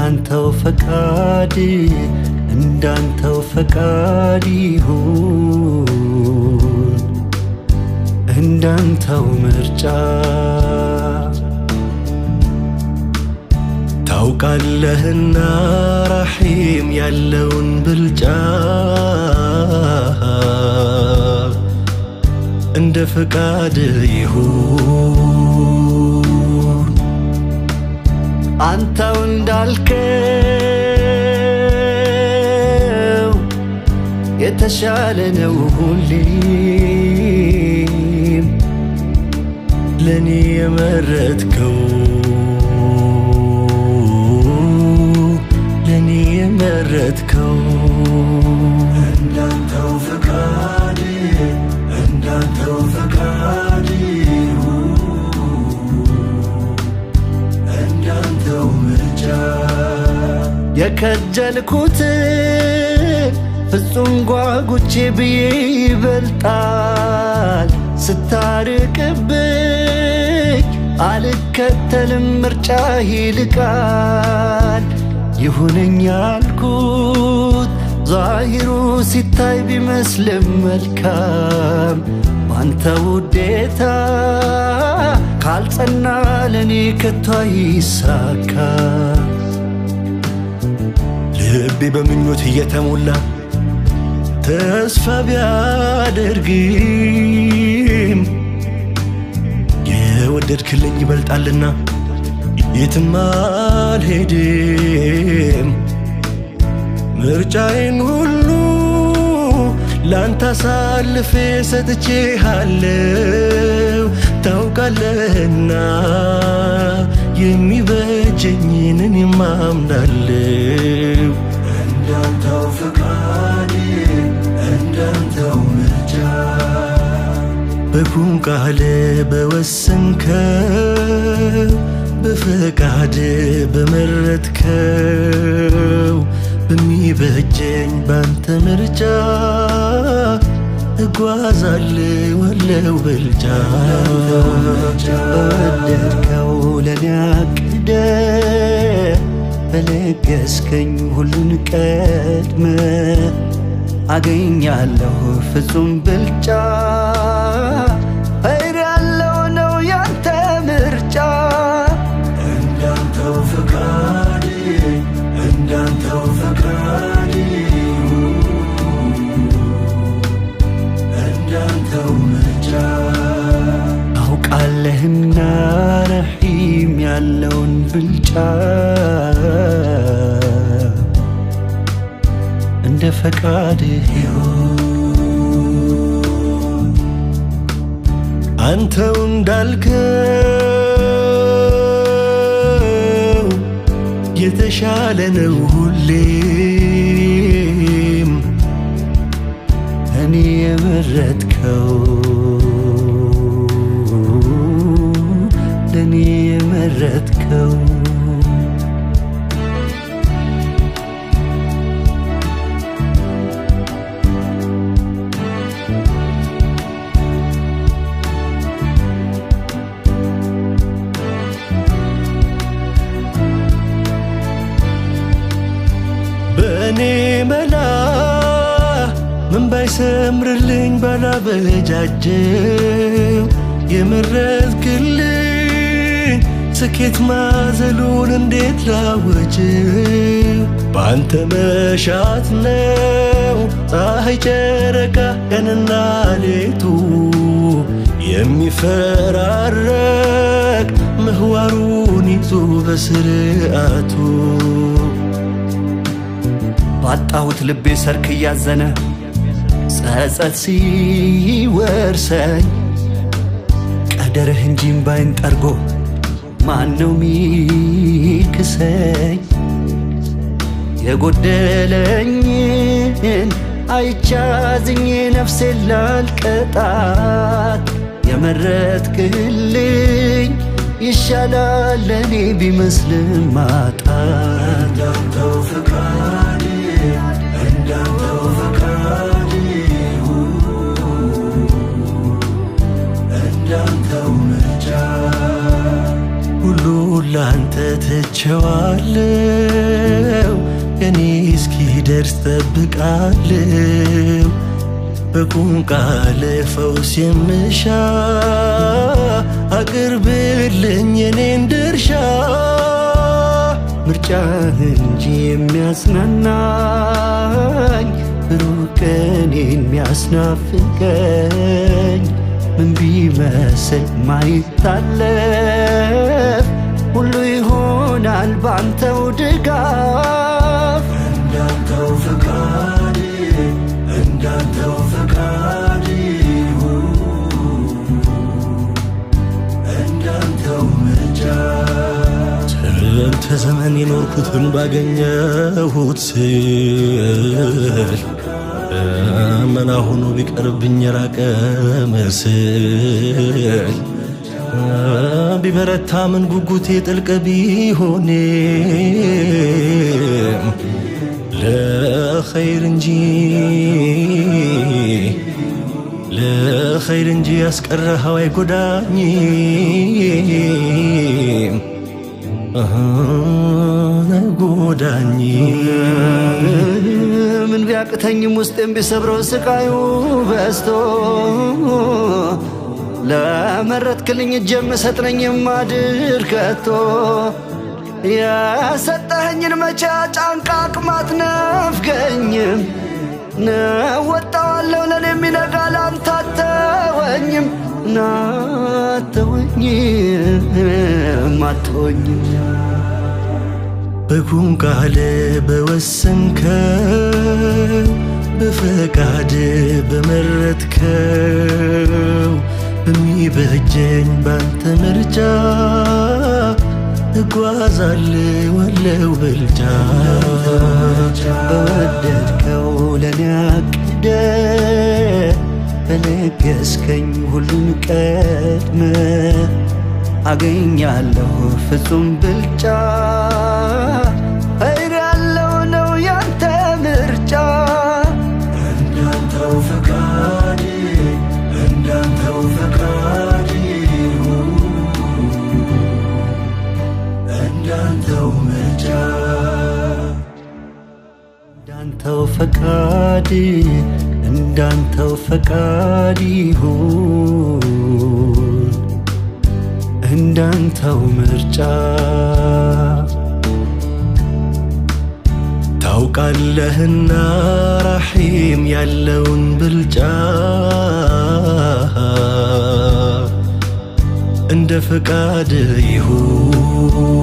እንዳንተው ፈቃድ እንዳንተው ፈቃድ ይሁን እንዳንተው ምርጫ ታውቃለህና ረሒም ያለውን ብልጫ እንደ ፈቃድ ይሁን አንተው እንዳልከው የተሻለ ነው ሁሌም ለኔ የመረጥከው ለኔ የመረጥከው እንዳንተው ፈቃድ እንዳንተው ፈቃድ እንዳንተው ምርጫ የከጀልኩት ፍጹም ጓጉቼ ብዬ ይበልጣል ስታርቅብኝ አልከተልም ምርጫ ይልቃል ይሁነኝ ያልኩት ዛሂሩ ሲታይ ቢመስልም መልካም ባንተ ውዴታ ካልጸና ለኔ ከቶ አይሳካ ልቤ በምኞት እየተሞላ ተስፋ ቢያደርግም የወደድክልኝ ይበልጣልና የትም አልሄድም ምርጫዬን ሁሉ ላንተ አሳልፌ ሰጥቼሃለሁ ታውቃለህና የሚበጀኝን እኔም አምናለሁ እንዳንተው ፈቃድ እንዳንተው ምርጫ በኩን ቃል በወሰንከው በፈቃድ በመረጥከው በሚበጀኝ ባንተ ምርጫ እጓዛለሁ ወለው ብልጫ ወደድከው ለኔ አቅደ በለገስከኝ ሁሉን ቀድመ አገኛለሁ ፍጹም ብልጫ ኸይር ያለው ነው ያንተ ምርጫ እንዳንተው ፈቃድ እንዳንተው ፈቃድ እንዳንተው ምርጫ ታውቃለህና ረሒም ያለውን ብልጫ እንደ ፈቃድህ ይሁን አንተው እንዳልከው የተሻለ ነው ሁሌም እኔ የመረጥከው ለኔ የመረጥከው በእኔ መላ ምን ባይሰምርልኝ ባላበጃጀው የመረጥክልኝ ስኬት ማዘሉን እንዴት ላወጀው በአንተ መሻት ነው ፀሐይ ጨረቃ ቀንና ሌቱ የሚፈራረቅ ምህዋሩን ይዞ በስርዓቱ ባጣሁት ልቤ ሰርክ እያዘነ ጸጸት ሲወርሰኝ ቀደርህ እንጂ እምባዬን ጠርጎ ማነው ሚክሰኝ የጎደለኝን አይቻዝኜ ነፍሴን ላልቀጣት የመረጥክልኝ ይሻላል ለኔ ቢመስልም ማጣት እንዳንተው ፈቃድ እንዳንተው ፈቃድ እንዳንተው ምርጫ ሁሉ ልቡን ላንተ ትቼዋለሁ እኔ እስኪደርስ ጠብቃለሁ በቁም ቃል ፈውስ የምሻ አቅርብልኝ የኔን ድርሻ ምርጫህ እንጂ የሚያጽናናኝ ሩቅ ቀኔን የሚያስናፍቀኝ ምን ቢመስል ማይታለፍ ሁሉ ይሆናል ባንተው ድጋፍ እንዳንተው ፍቃድ እንዳንተው ፍቃድ እንዳንተው ምርጫ ስንት ዘመን የኖርኩትን ባገኘሁት ስል መና ሆኖ ቢቀርብኝ የራቀ መስል ቢበረታ ምን ጉጉቴ ጥልቅ ቢሆንም ለኸይር እንጂ ያስቀረኸው አይጎዳኝም ምን ቢያቅተኝም ውስጤም ቢሰብረው ስቃዩ በዝቶ ለመረጥክልኝ እጄ የምሰጥ ነኝ የማድር ከቶ የሰጠኸኝን መቼ ጫንቃ አቅማት ነፍገኝም ነወጣዋለሁ ለኔ የሚነጋ ላንተ አተወኝም አትወኝም በቁም ቃል በወሰንከው በፈቃድ በመረጥከው በሚበጀኝ ባንተ ምርጫ እጓዛለሁ አለው ብልጫ በወደድከው ለኔ አቅደ በለገስከኝ ሁሉን ቀድመ አገኛለሁ ፍጹም ብልጫ ኸይር ያለው ነው ያንተ ምርጫ እንዳንተው ፈቃድ እንዳንተው ፈቃድ እንዳንተው ምርጫ እንዳንተው ፈቃድ እንዳንተው ፈቃድ ይሁን እንዳንተው ምርጫ ታውቃለህና ረሒም ያለውን ብልጫ እንደ ፈቃድ ይሁን